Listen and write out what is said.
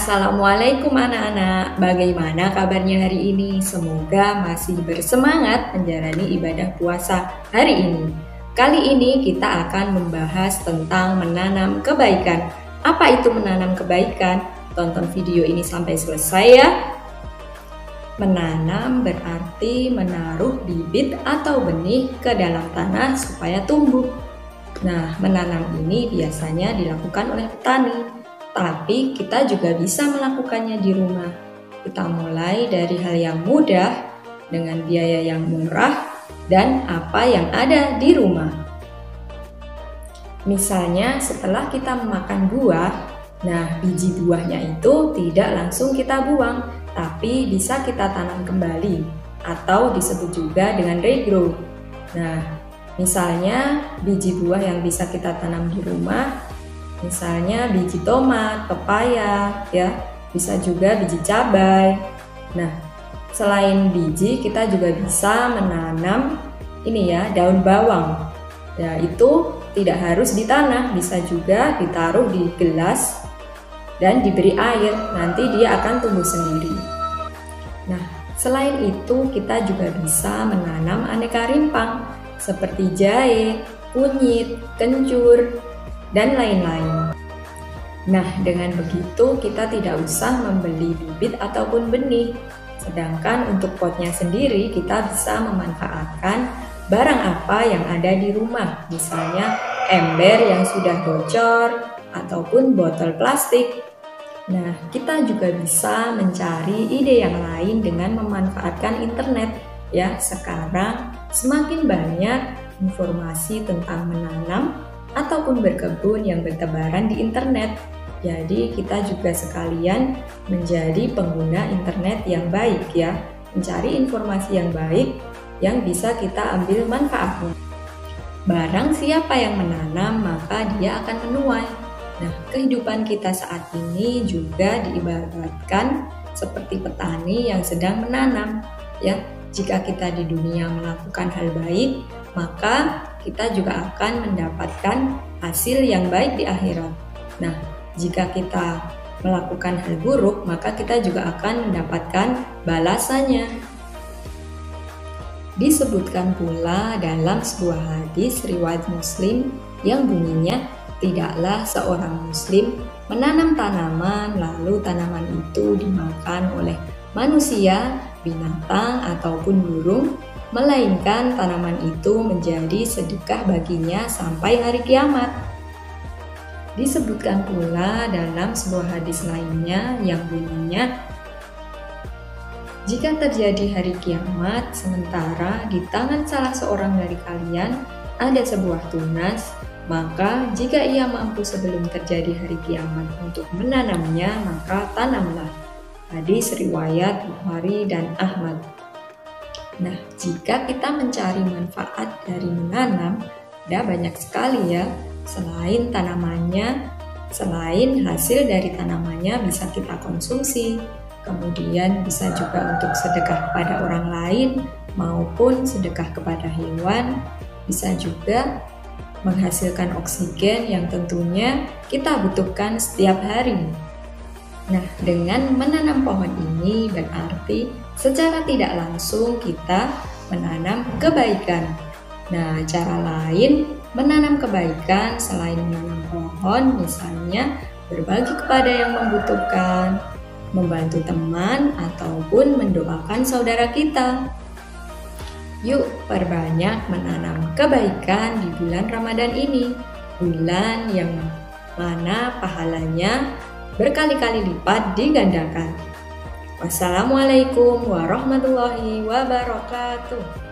Assalamualaikum anak-anak, bagaimana kabarnya hari ini? Semoga masih bersemangat menjalani ibadah puasa hari ini. Kali ini kita akan membahas tentang menanam kebaikan. Apa itu menanam kebaikan? Tonton video ini sampai selesai ya. Menanam berarti menaruh bibit atau benih ke dalam tanah supaya tumbuh. Nah, menanam ini biasanya dilakukan oleh petani. Tapi kita juga bisa melakukannya di rumah. Kita mulai dari hal yang mudah dengan biaya yang murah dan apa yang ada di rumah. Misalnya setelah kita memakan buah, nah biji buahnya itu tidak langsung kita buang, tapi bisa kita tanam kembali atau disebut juga dengan regrow. Nah, misalnya biji buah yang bisa kita tanam di rumah, misalnya biji tomat, pepaya, ya, bisa juga biji cabai. Nah, selain biji kita juga bisa menanam ini ya, daun bawang. Ya, itu tidak harus di tanah, bisa juga ditaruh di gelas dan diberi air, nanti dia akan tumbuh sendiri. Nah, selain itu kita juga bisa menanam aneka rimpang seperti jahe, kunyit, kencur, dan lain-lain. Nah, dengan begitu kita tidak usah membeli bibit ataupun benih. Sedangkan untuk potnya sendiri kita bisa memanfaatkan barang apa yang ada di rumah. Misalnya ember yang sudah bocor ataupun botol plastik. Nah, kita juga bisa mencari ide yang lain dengan memanfaatkan internet. Ya, sekarang semakin banyak informasi tentang menanam ataupun berkebun yang bertebaran di internet. Jadi kita juga sekalian menjadi pengguna internet yang baik ya, mencari informasi yang baik yang bisa kita ambil manfaatnya. Barang siapa yang menanam maka dia akan menuai. Nah, kehidupan kita saat ini juga diibaratkan seperti petani yang sedang menanam ya. Jika kita di dunia melakukan hal baik, maka kita juga akan mendapatkan hasil yang baik di akhirat. Nah, jika kita melakukan hal buruk, maka kita juga akan mendapatkan balasannya. Disebutkan pula dalam sebuah hadis riwayat Muslim yang bunyinya, tidaklah seorang muslim menanam tanaman lalu tanaman itu dimakan oleh manusia, binatang ataupun burung, melainkan tanaman itu menjadi sedekah baginya sampai hari kiamat. Disebutkan pula dalam sebuah hadis lainnya yang bunyinya, jika terjadi hari kiamat sementara di tangan salah seorang dari kalian ada sebuah tunas, maka jika ia mampu sebelum terjadi hari kiamat untuk menanamnya, maka tanamlah. Hadis riwayat Bukhari dan Ahmad. Nah, jika kita mencari manfaat dari menanam, ada banyak sekali ya. Selain tanamannya, selain hasil dari tanamannya bisa kita konsumsi, kemudian bisa juga untuk sedekah kepada orang lain maupun sedekah kepada hewan, bisa juga menghasilkan oksigen yang tentunya kita butuhkan setiap hari. Nah, dengan menanam pohon ini berarti secara tidak langsung kita menanam kebaikan. Nah, cara lain menanam kebaikan selain menanam pohon, misalnya berbagi kepada yang membutuhkan, membantu teman, ataupun mendoakan saudara kita. Yuk, perbanyak menanam kebaikan di bulan Ramadan ini, bulan yang mana pahalanya berkali-kali lipat digandakan. Wassalamualaikum warahmatullahi wabarakatuh.